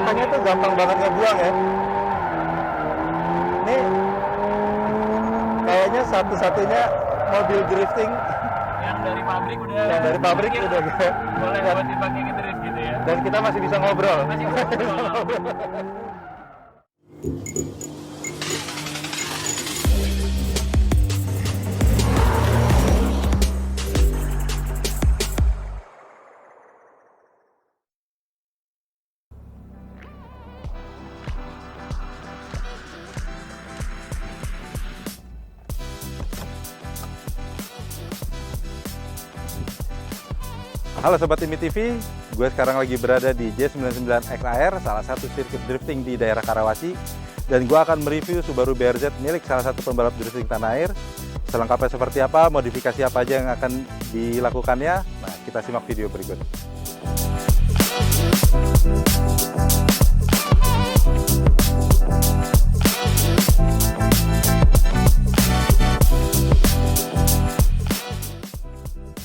katanya tuh gampang banget ngebuang ya. Ini kayaknya satu-satunya mobil drifting Yang dari pabrik udah. yang dari pabrik mungkin udah gitu. boleh buat dipakai ngedrift gitu ya. Dan kita masih bisa ngobrol. Masih ngobrol. Halo Sobat Imi TV, gue sekarang lagi berada di J99XAR, salah satu sirkuit drifting di daerah Karawaci. Dan gue akan mereview Subaru BRZ milik salah satu pembalap drifting tanah air. Selengkapnya seperti apa, modifikasi apa aja yang akan dilakukannya. Nah, kita simak video berikut.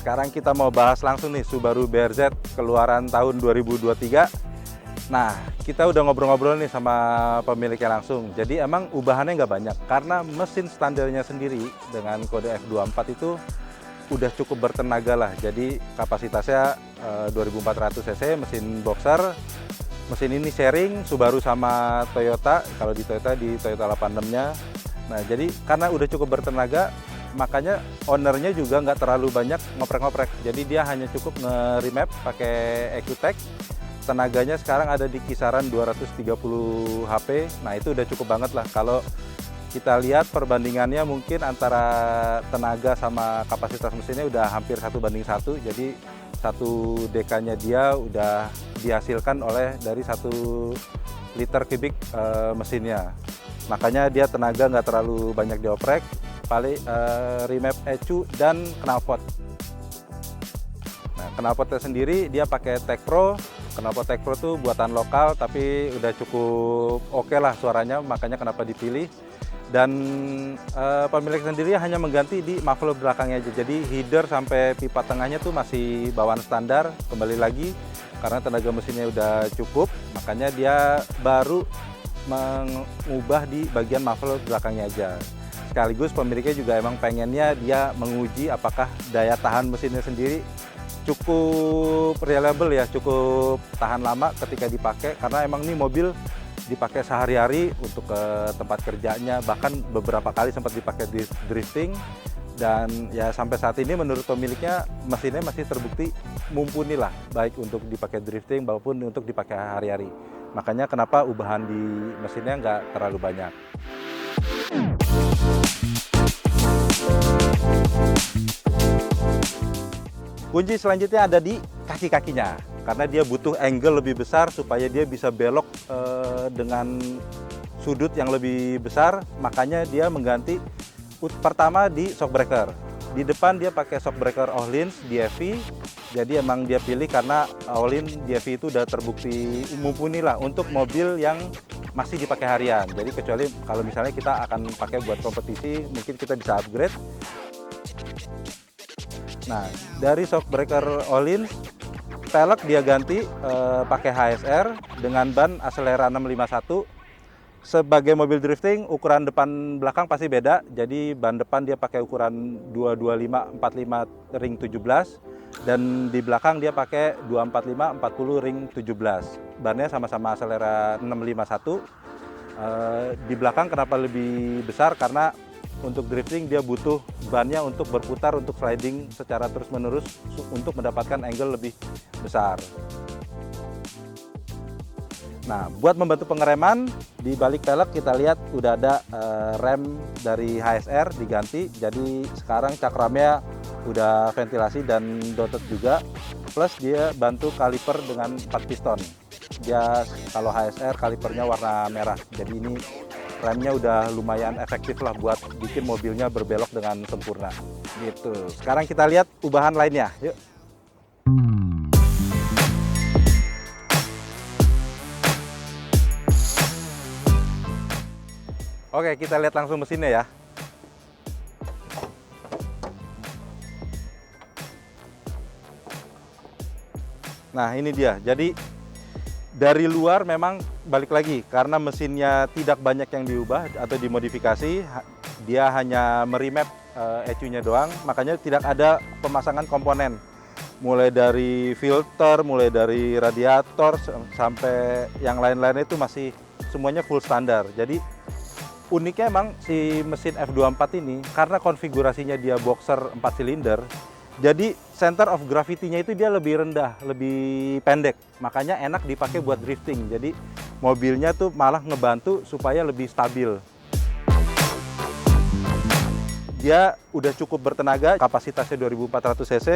Sekarang kita mau bahas langsung nih Subaru BRZ keluaran tahun 2023. Nah, kita udah ngobrol-ngobrol nih sama pemiliknya langsung. Jadi emang ubahannya nggak banyak karena mesin standarnya sendiri dengan kode F24 itu udah cukup bertenaga lah. Jadi kapasitasnya 2400 cc, mesin boxer. Mesin ini sharing Subaru sama Toyota. Kalau di Toyota 86-nya. Nah, jadi karena udah cukup bertenaga, makanya ownernya juga nggak terlalu banyak ngoprek-ngoprek. Jadi dia hanya cukup nge-remap pakai EcoTech. Tenaganya sekarang ada di kisaran 230 HP. Nah, itu udah cukup banget lah. Kalau kita lihat perbandingannya mungkin antara tenaga sama kapasitas mesinnya udah hampir 1:1. Jadi 1 dekanya dia udah dihasilkan oleh dari 1 liter kubik mesinnya. Makanya dia tenaga nggak terlalu banyak dioprek. Paling remap ECU dan knalpot. Nah, knalpotnya sendiri dia pakai Tech Pro. Knalpot Tech Pro tuh buatan lokal tapi udah cukup oke lah suaranya, makanya kenapa dipilih. Dan pemilik sendiri hanya mengganti di muffler belakangnya aja. Jadi header sampai pipa tengahnya tuh masih bawaan standar. Kembali lagi karena tenaga mesinnya udah cukup, makanya dia baru mengubah di bagian muffler belakangnya aja. Sekaligus pemiliknya juga emang pengennya dia menguji apakah daya tahan mesinnya sendiri cukup reliable ya, cukup tahan lama ketika dipakai, karena emang ini mobil dipakai sehari-hari untuk ke tempat kerjanya, bahkan beberapa kali sempat dipakai di drifting. Dan ya sampai saat ini menurut pemiliknya mesinnya masih terbukti mumpuni lah, baik untuk dipakai drifting maupun untuk dipakai hari-hari. Makanya kenapa ubahan di mesinnya nggak terlalu banyak. Kunci selanjutnya ada di kaki-kakinya, karena dia butuh angle lebih besar supaya dia bisa belok dengan sudut yang lebih besar. Makanya dia mengganti pertama di shock breaker. Di depan dia pakai shock breaker Öhlins DFV. Jadi emang dia pilih karena Öhlins DFV itu udah terbukti mumpuni lah untuk mobil yang masih dipakai harian. Jadi kecuali kalau misalnya kita akan pakai buat kompetisi, mungkin kita bisa upgrade. Nah, dari shock breaker Öhlins, pelek dia ganti pakai HSR dengan ban Acelera 651. Sebagai mobil drifting, ukuran depan belakang pasti beda. Jadi ban depan dia pakai ukuran 225/45 ring 17 dan di belakang dia pakai 245/40 ring 17. Bannya sama-sama Acelera 651. Di belakang kenapa lebih besar? Karena untuk drifting dia butuh bannya untuk berputar, untuk sliding secara terus-menerus untuk mendapatkan angle lebih besar. Nah, buat membantu pengereman, di balik pelek kita lihat udah ada rem dari HSR diganti. Jadi sekarang cakramnya udah ventilasi dan dotted juga. Plus dia bantu kaliper dengan 4 piston. Dia kalau HSR kalipernya warna merah. Jadi ini remnya udah lumayan efektif lah buat bikin mobilnya berbelok dengan sempurna. Gitu. Sekarang kita lihat ubahan lainnya. Yuk. Oke, kita lihat langsung mesinnya ya. Nah, ini dia. Jadi Dari luar memang balik lagi karena mesinnya tidak banyak yang diubah atau dimodifikasi, dia hanya meremap ECU-nya doang, makanya tidak ada pemasangan komponen. Mulai dari filter, mulai dari radiator sampai yang lain-lain itu masih semuanya full standar. Jadi uniknya emang si mesin F24 ini karena konfigurasinya dia boxer 4 silinder, jadi center of gravity-nya itu dia lebih rendah, lebih pendek. Makanya enak dipakai buat drifting. Jadi mobilnya tuh malah ngebantu supaya lebih stabil. Dia udah cukup bertenaga, kapasitasnya 2400 cc,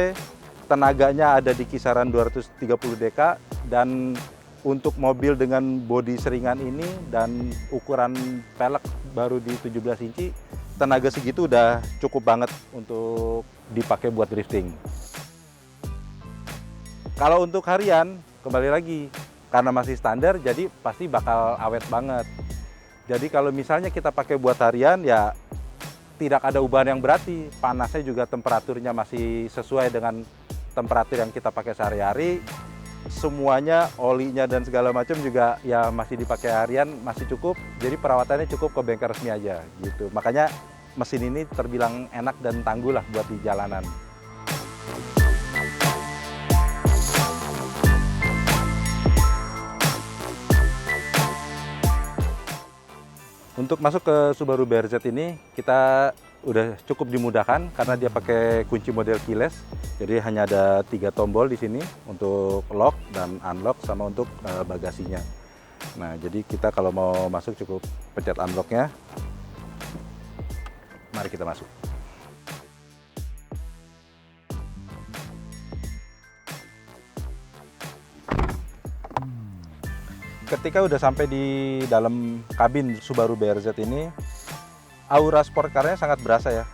tenaganya ada di kisaran 230 dk, dan untuk mobil dengan bodi seringan ini dan ukuran pelek baru di 17 inci, tenaga segitu udah cukup banget untuk dipakai buat drifting. Kalau untuk harian, kembali lagi, karena masih standar, jadi pasti bakal awet banget. Jadi kalau misalnya kita pakai buat harian, ya tidak ada ubahan yang berarti. Panasnya juga temperaturnya masih sesuai dengan temperatur yang kita pakai sehari-hari. Semuanya, olinya dan segala macam juga ya masih dipakai harian, masih cukup. Jadi perawatannya cukup ke bengkel resmi aja gitu. Makanya mesin ini terbilang enak dan tangguh lah buat di jalanan. Untuk masuk ke Subaru BRZ ini kita udah cukup dimudahkan karena dia pakai kunci model keyless. Jadi hanya ada 3 tombol di sini untuk lock dan unlock sama untuk bagasinya. Nah, jadi kita kalau mau masuk cukup pencet unlocknya. Mari kita masuk. Ketika udah sampai di dalam kabin Subaru BRZ ini, aura sport car-nya sangat berasa ya.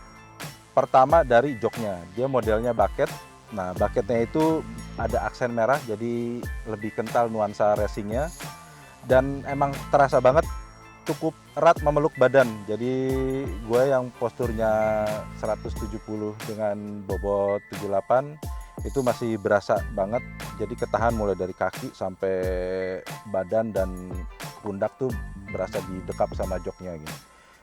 Pertama dari joknya, dia modelnya bucket. Nah, bucketnya itu ada aksen merah, jadi lebih kental nuansa racingnya. Dan emang terasa banget cukup erat memeluk badan. Jadi gue yang posturnya 170 dengan bobot 78 itu masih berasa banget. Jadi ketahan mulai dari kaki sampai badan dan pundak tuh berasa didekap sama joknya gitu.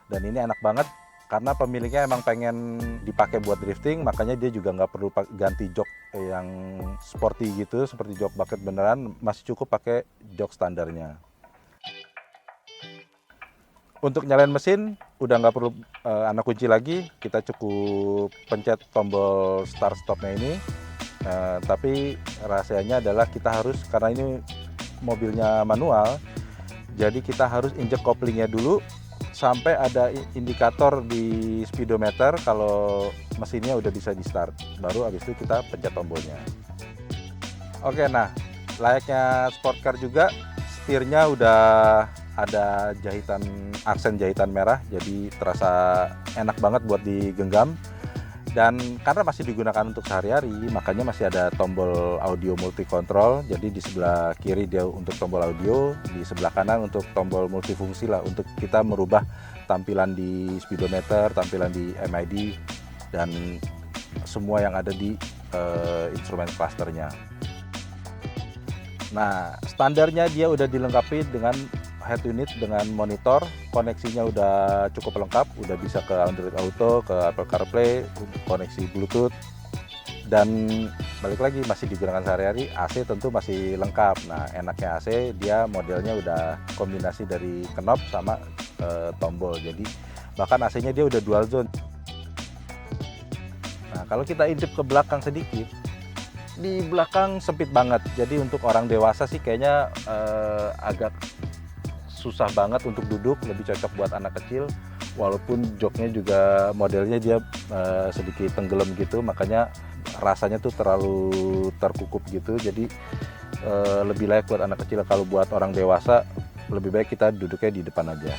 Dan ini enak banget karena pemiliknya emang pengen dipakai buat drifting, makanya dia juga nggak perlu ganti jok yang sporty gitu seperti jok bucket beneran, masih cukup pakai jok standarnya. Untuk nyalain mesin udah nggak perlu anak kunci lagi, kita cukup pencet tombol start stopnya ini. Tapi rahasianya adalah kita harus, karena ini mobilnya manual, jadi kita harus injek koplingnya dulu sampai ada indikator di speedometer kalau mesinnya udah bisa di start, baru habis itu kita pencet tombolnya. Oke, nah layaknya sport car juga, setirnya udah ada jahitan, aksen jahitan merah, jadi terasa enak banget buat digenggam. Dan karena masih digunakan untuk sehari-hari, makanya masih ada tombol audio multi control. Jadi di sebelah kiri dia untuk tombol audio, di sebelah kanan untuk tombol multifungsi lah, untuk kita merubah tampilan di speedometer, tampilan di MID, dan semua yang ada di instrumen clusternya. Nah, standarnya dia udah dilengkapi dengan head unit dengan monitor, koneksinya udah cukup lengkap, udah bisa ke Android Auto, ke Apple CarPlay, koneksi Bluetooth, dan balik lagi masih digunakan sehari-hari. AC tentu masih lengkap. Nah, enaknya AC dia modelnya udah kombinasi dari knob sama tombol, jadi bahkan AC-nya dia udah dual zone. Nah, kalau kita intip ke belakang sedikit, di belakang sempit banget, jadi untuk orang dewasa sih kayaknya agak susah banget untuk duduk, lebih cocok buat anak kecil. Walaupun joknya juga modelnya dia sedikit tenggelam gitu, makanya rasanya tuh terlalu terkukup gitu. Jadi lebih layak buat anak kecil. Kalau buat orang dewasa lebih baik kita duduknya di depan aja.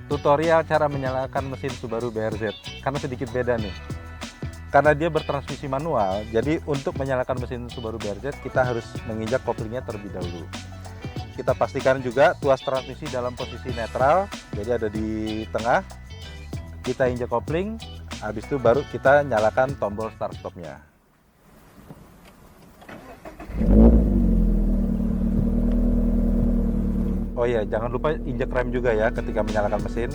Tutorial cara menyalakan mesin Subaru BRZ, karena sedikit beda nih. Karena dia bertransmisi manual, jadi untuk menyalakan mesin Subaru BRZ kita harus menginjak koplingnya terlebih dahulu. Kita pastikan juga tuas transmisi dalam posisi netral, jadi ada di tengah. Kita injak kopling, Habis itu baru kita nyalakan tombol start stopnya. Oh iya, jangan lupa injek rem juga ya ketika menyalakan mesin.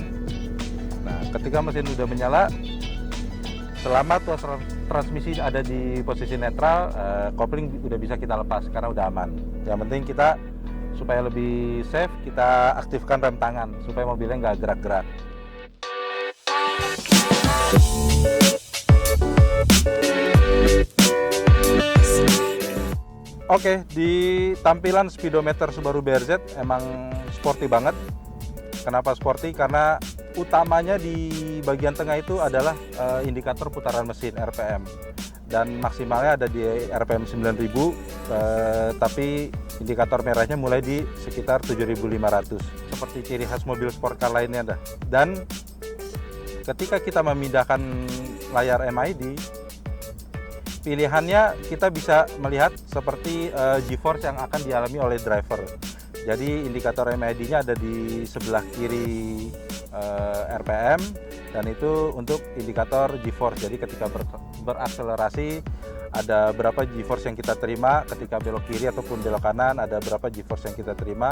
Nah, ketika mesin udah menyala, selama tuas transmisi ada di posisi netral, kopling udah bisa kita lepas karena udah aman. Yang penting kita supaya lebih safe, kita aktifkan rem tangan supaya mobilnya nggak gerak-gerak. Oke, di tampilan speedometer Subaru BRZ emang sporty banget. Kenapa sporty? Karena utamanya di bagian tengah itu adalah indikator putaran mesin RPM, dan maksimalnya ada di RPM 9000, tapi indikator merahnya mulai di sekitar 7500 seperti ciri khas mobil sport car lainnya dah. Dan ketika kita memindahkan layar MID, pilihannya kita bisa melihat seperti G-force yang akan dialami oleh driver. Jadi indikator MID-nya ada di sebelah kiri RPM, dan itu untuk indikator G-force. Jadi ketika berakselerasi ada berapa G-force yang kita terima, ketika belok kiri ataupun belok kanan ada berapa G-force yang kita terima.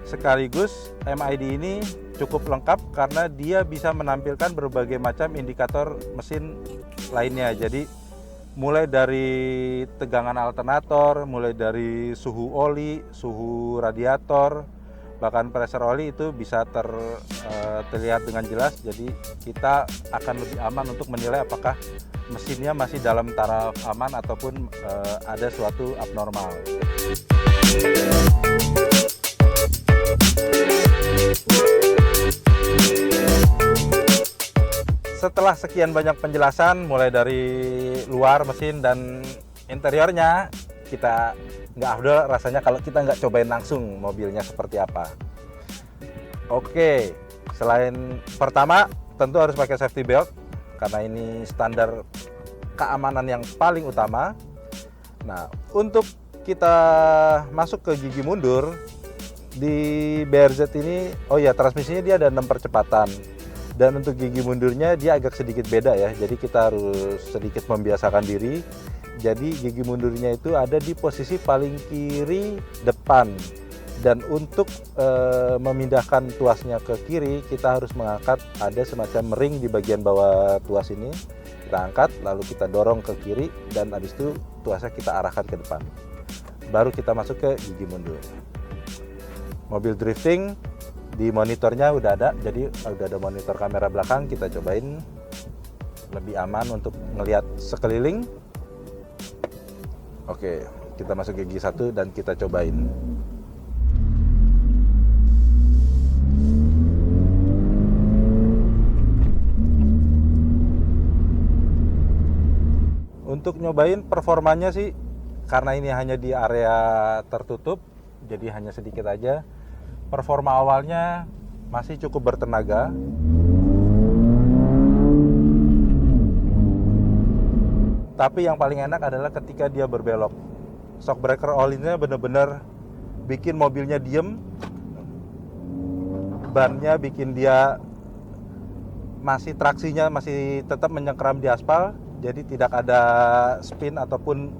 Sekaligus MID ini cukup lengkap karena dia bisa menampilkan berbagai macam indikator mesin lainnya. Jadi mulai dari tegangan alternator, mulai dari suhu oli, suhu radiator, bahkan pressure oli itu bisa terlihat dengan jelas. Jadi kita akan lebih aman untuk menilai apakah mesinnya masih dalam taraf aman ataupun ada suatu abnormal. Setelah sekian banyak penjelasan mulai dari luar mesin dan interiornya, kita nggak afdol rasanya kalau kita nggak cobain langsung mobilnya seperti apa. Oke, selain pertama tentu harus pakai safety belt karena ini standar keamanan yang paling utama. Nah, untuk kita masuk ke gigi mundur di BRZ ini, oh ya, transmisinya dia ada 6 percepatan. Dan untuk gigi mundurnya dia agak sedikit beda ya, jadi kita harus sedikit membiasakan diri. Jadi gigi mundurnya itu ada di posisi paling kiri depan, dan untuk memindahkan tuasnya ke kiri kita harus mengangkat, ada semacam ring di bagian bawah tuas ini, kita angkat lalu kita dorong ke kiri, dan habis itu tuasnya kita arahkan ke depan, baru kita masuk ke gigi mundur. Mobil drifting di monitornya udah ada, jadi udah ada monitor kamera belakang, kita cobain lebih aman untuk ngelihat sekeliling. Oke, kita masuk gigi 1 dan kita cobain. Untuk nyobain performanya sih, karena ini hanya di area tertutup, jadi hanya sedikit aja. Performa awalnya masih cukup bertenaga. Tapi yang paling enak adalah ketika dia berbelok. Shock breaker all-in-nya bener-bener bikin mobilnya diem. Bannya bikin dia traksinya masih tetap menyengkeram di aspal. Jadi tidak ada spin ataupun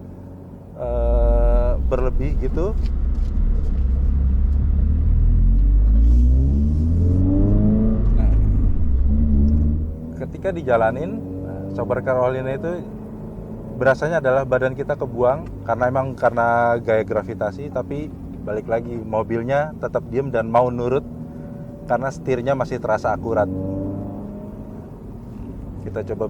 berlebih gitu. Ketika dijalanin, shock breaker all-in itu berasanya adalah badan kita kebuang karena gaya gravitasi, tapi balik lagi mobilnya tetap diem dan mau nurut karena setirnya masih terasa akurat. Kita coba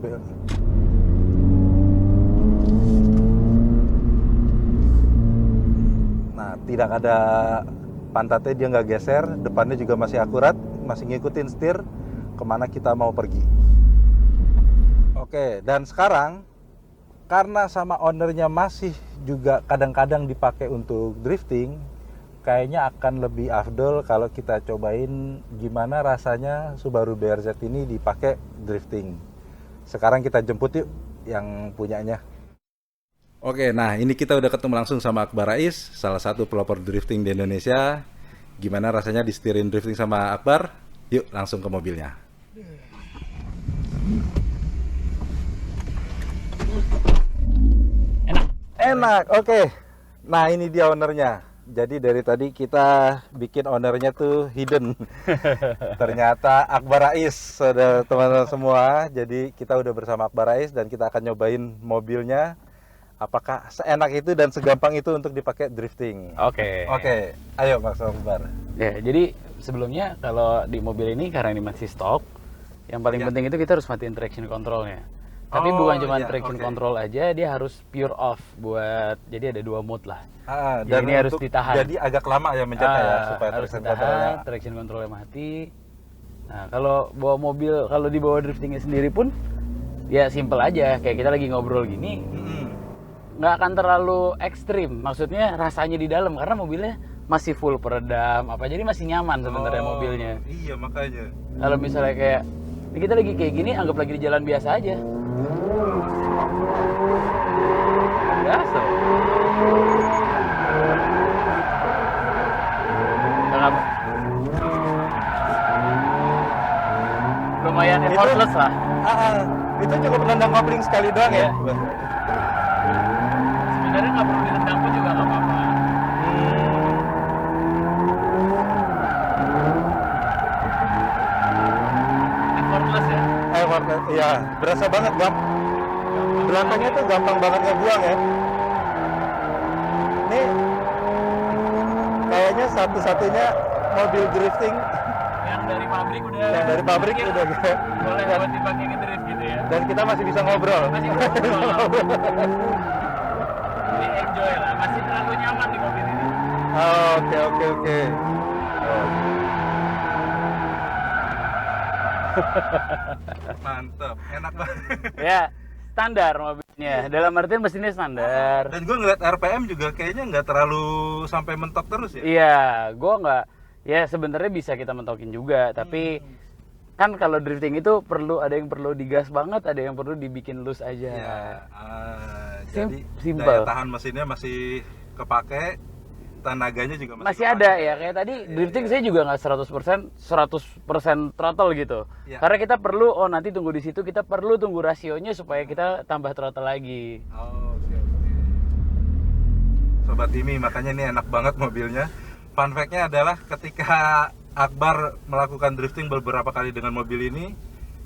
nah, tidak ada pantatnya, dia nggak geser, depannya juga masih akurat, masih ngikutin setir kemana kita mau pergi. Oke, dan sekarang karena sama ownernya masih juga kadang-kadang dipakai untuk drifting, kayaknya akan lebih afdol kalau kita cobain gimana rasanya Subaru BRZ ini dipakai drifting. Sekarang kita jemput yuk yang punyanya. Oke, nah ini kita udah ketemu langsung sama Akbar Rais, salah satu pelopor drifting di Indonesia. Gimana rasanya disetirin drifting sama Akbar? Yuk langsung ke mobilnya. Enak, oke. Nah ini dia ownernya. Jadi dari tadi kita bikin ownernya tuh hidden. Ternyata Akbar Rais, saudara teman-teman semua. Jadi kita udah bersama Akbar Rais dan kita akan nyobain mobilnya. Apakah seenak itu dan segampang itu untuk dipakai drifting? Oke. Oke, ayo Mas Akbar. Ya, jadi sebelumnya kalau di mobil ini karena ini masih stok, yang paling Ya. penting itu kita harus matiin traction controlnya. Tapi Oh, bukan cuma iya, traction oke. control aja, dia harus pure off buat, jadi ada 2 mode lah. Dan ini harus untuk- ditahan. Jadi agak lama ya mencetnya ya supaya harus traction ditahan, controlnya. traction controlnya mati. Nah, kalau bawa mobil, kalau dibawa driftingnya sendiri pun ya simple aja, kayak kita lagi ngobrol gini, Mm-mm. nggak akan terlalu ekstrim. Maksudnya rasanya di dalam karena mobilnya masih full peredam apa, jadi masih nyaman sebenarnya Oh, mobilnya. Iya makanya. Kalau misalnya kayak ini kita lagi kayak gini, anggap lagi di jalan biasa aja. Biasa. Sangat lumayan Itu- effortless lah. Itu cukup nendang kopling sekali doang Iya. ya? Sebenarnya nggak perlu direndam pun juga nggak apa-apa. Effortless ya. Iya, berasa banget belakangnya tuh gampang banget ngebuang ya. Ini kayaknya satu-satunya mobil drifting Yang dari pabrik udah. yang dari pabrik mungkin udah gitu. boleh buat dipakai ngedrift gitu ya. Dan kita masih bisa ngobrol. Masih ngobrol. Jadi enjoy lah, masih terlalu nyaman di mobil ini. Oke. Oh. Mantap, enak banget. Ya, standar mobilnya. Dalam artian mesinnya standar. Dan gue ngeliat RPM juga kayaknya nggak terlalu sampai mentok terus ya. Iya, gua nggak. Ya sebenarnya bisa kita mentokin juga, tapi kan kalau drifting itu ada yang perlu digas banget, ada yang perlu dibikin loose aja. Iya, jadi Simple. daya tahan mesinnya masih kepake, tenaganya juga Masih kepake. ada ya, kayak tadi drifting saya juga nggak 100% throttle gitu. Iya. Karena kita perlu, nanti tunggu di situ, kita perlu tunggu rasionya supaya kita tambah throttle lagi. Oke. Sobat Timi, makanya ini enak banget mobilnya. Fun fact-nya adalah ketika Akbar melakukan drifting beberapa kali dengan mobil ini,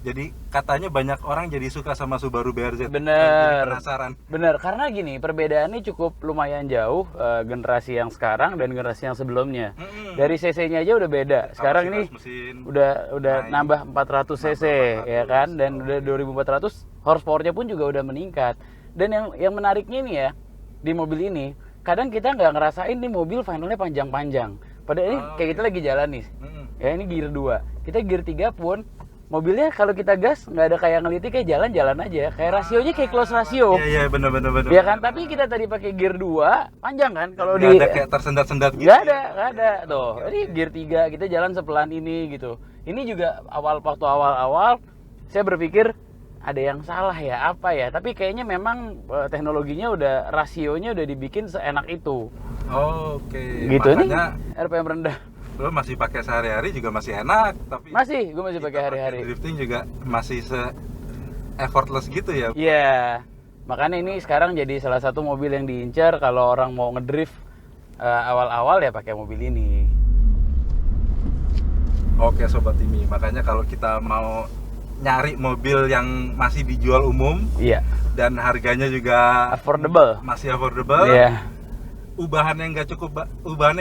jadi katanya banyak orang jadi suka sama Subaru BRZ. Bener. Jadi penasaran. Bener, karena gini, perbedaannya cukup lumayan jauh generasi yang sekarang dan generasi yang sebelumnya. Mm-mm. Dari cc-nya aja udah beda. Sekarang ini Kapasitas mesin. udah naik. nambah 400 cc ya kan, dan udah 2400 horsepower-nya pun juga udah meningkat. Dan yang menariknya nih ya, di mobil ini kadang kita nggak ngerasain nih mobil finalnya panjang-panjang. Padahal ini kayak kita lagi jalan nih. Mm-mm. Ya ini gear 2. Kita gear 3 pun mobilnya kalau kita gas nggak ada kayak ngeliti, kayak jalan-jalan aja. Kayak rasionya kayak close rasio. Iya, bener. Ya kan, tapi kita tadi pakai gear 2 panjang kan, kalau Nggak di ada kayak tersendat-sendat gitu. nggak ada tuh. Ini gear 3 kita jalan sepelan ini gitu. Ini juga waktu awal saya berpikir ada yang salah ya, apa ya, tapi kayaknya memang teknologinya udah, rasionya udah dibikin seenak itu. Oke. Gitu Makanya nih RPM rendah. lo masih pakai sehari-hari juga masih enak, tapi Gue masih kita pakai hari-hari. drifting juga masih effortless gitu ya. Iya, makanya ini sekarang jadi salah satu mobil yang diincar kalau orang mau ngedrift awal-awal ya pakai mobil ini. Oke Sobat Timi, makanya kalau kita mau nyari mobil yang masih dijual umum Iya, dan harganya juga affordable. masih affordable, Iya, ubahannya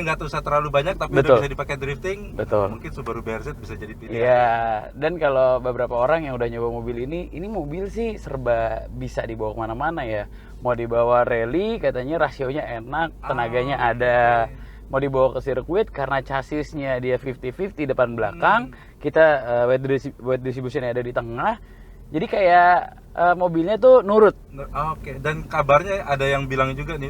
nggak usah terlalu banyak, tapi Betul. udah bisa dipakai drifting. Betul. Mungkin Subaru BRZ bisa jadi pilihan. iya. Dan kalau beberapa orang yang udah nyoba mobil ini mobil sih serba bisa dibawa kemana-mana ya. Mau dibawa rally, katanya rasionya enak, tenaganya ada. Mau dibawa ke sirkuit karena chassisnya dia 50-50 depan belakang, kita weight distribution ada di tengah. Jadi kayak mobilnya tuh nurut. Oke, dan kabarnya ada yang bilang juga nih,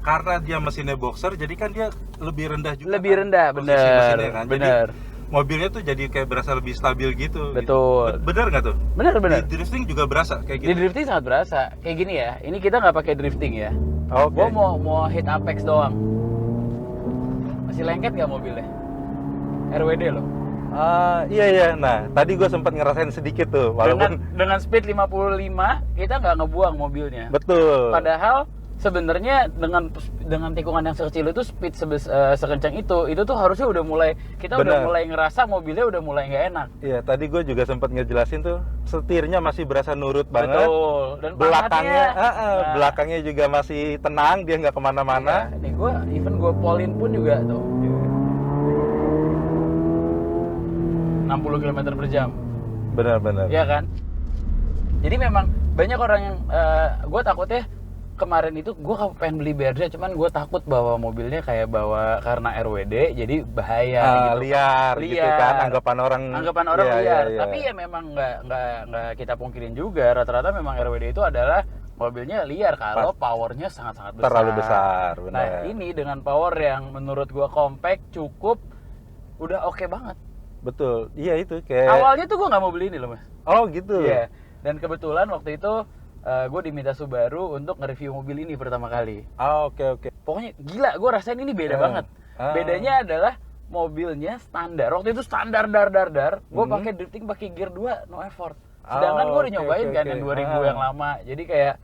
karena dia mesinnya boxer, jadi kan dia lebih rendah juga. Lebih rendah, posisi bener, mesinnya kan. bener. Jadi mobilnya tuh jadi kayak berasa lebih stabil gitu. Betul. Gitu. Bener nggak tuh? Bener. Di drifting juga berasa kayak Di gitu. drifting sangat berasa. Kayak gini ya, ini kita nggak pakai drifting ya. Oke. Gua mau hit apex doang. Masih lengket nggak mobilnya? RWD loh. Iya. Nah, tadi gue sempat ngerasain sedikit tuh, walaupun Dengan speed 55 kita nggak ngebuang mobilnya. betul. Padahal sebenarnya dengan tikungan yang sekecil itu, speed sekencang itu tuh harusnya udah mulai, kita udah Bener. mulai ngerasa mobilnya udah mulai nggak enak. Iya, tadi gue juga sempat ngejelasin tuh, setirnya masih berasa nurut banget. Betul. Dan Belakangnya, panatnya, belakangnya juga masih tenang, dia nggak kemana-mana. iya, nih even gue polin pun juga tuh 60 km per jam. Benar-benar. Iya kan? Jadi memang banyak orang yang gue takutnya kemarin itu gue pengen beli BRZ, cuman gue takut bawa mobilnya kayak bawa karena RWD jadi bahaya gitu. Liar gitu kan, anggapan orang Iya, liar. iya. Tapi ya memang nggak kita pungkirin juga, rata-rata memang RWD itu adalah mobilnya liar kalau powernya sangat-sangat besar. Terlalu besar, benar. Nah ini dengan power yang menurut gue compact cukup, udah oke banget. Betul, iya itu kayak. Awalnya tuh gue nggak mau beli ini loh mas. Oh gitu. Iya. Dan kebetulan waktu itu gue diminta Subaru untuk nge-review mobil ini pertama kali. Oke. Pokoknya gila, gue rasain ini beda banget. Bedanya adalah mobilnya standar. Waktu itu standar dar. Gue pakai drifting pakai gear 2 no effort. Sedangkan gue udah nyobain kan yang 2000 yang lama. Jadi kayak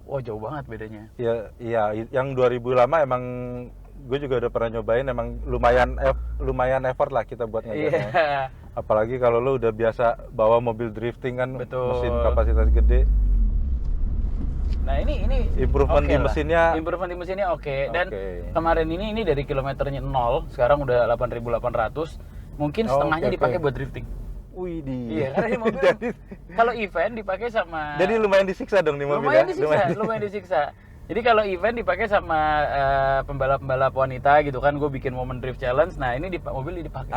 wah jauh banget bedanya. Iya, yang 2000 lama emang gue juga udah pernah nyobain, emang lumayan effort lah kita buat ngejarnya. Iya. Apalagi kalau lo udah biasa bawa mobil drifting kan, Betul. mesin kapasitas gede. Nah ini Improvement oke di lah. mesinnya. Improvement di mesinnya oke. Dan Oke. kemarin ini dari kilometernya 0, sekarang udah 8.800. Mungkin setengahnya dipakai buat drifting. Wih di. Iya, karena ini mobil kalau event dipakai sama. Jadi lumayan disiksa dong nih mobilnya. Lumayan disiksa. Jadi kalau event dipakai sama pembalap-pembalap wanita gitu kan, gue bikin momen drift challenge. Nah ini mobil dipakai.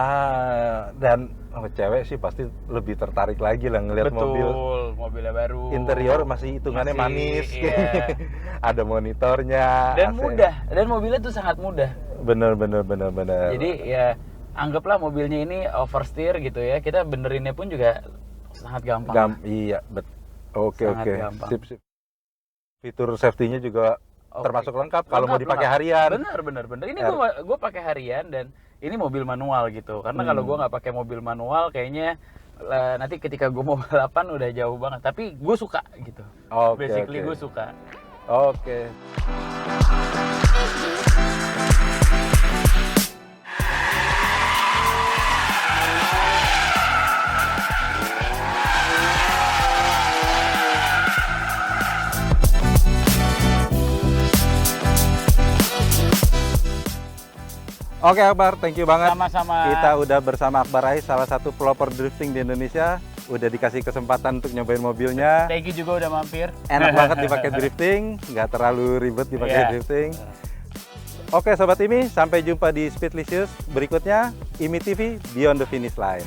Dan cewek sih pasti lebih tertarik lagi lah ngelihat mobil. Betul, mobilnya baru. Interior masih hitungannya manis. Iya. Ada monitornya. Dan AC. mudah. Dan mobilnya tuh sangat mudah. Bener. Jadi ya anggaplah mobilnya ini oversteer gitu ya. Kita benerinnya pun juga sangat gampang. Iya, Oke. gampang. Sip. Fitur safety-nya juga termasuk lengkap kalau mau dipakai lengkap. harian. Bener. Ini gue pakai harian dan ini mobil manual gitu. Karena kalau gue nggak pakai mobil manual, kayaknya nanti ketika gue mau balapan udah jauh banget. Tapi gue suka gitu. Basically gue suka. Oke. Oke Akbar, thank you banget. Sama-sama. Kita udah bersama Akbar Rais, salah satu pelopor drifting di Indonesia. Udah dikasih kesempatan untuk nyobain mobilnya. Thank you juga udah mampir. Enak banget dipakai drifting, nggak terlalu ribet dipakai drifting. Oke Sobat IMI, sampai jumpa di Speedlicious berikutnya. IMI TV Beyond the Finish Line.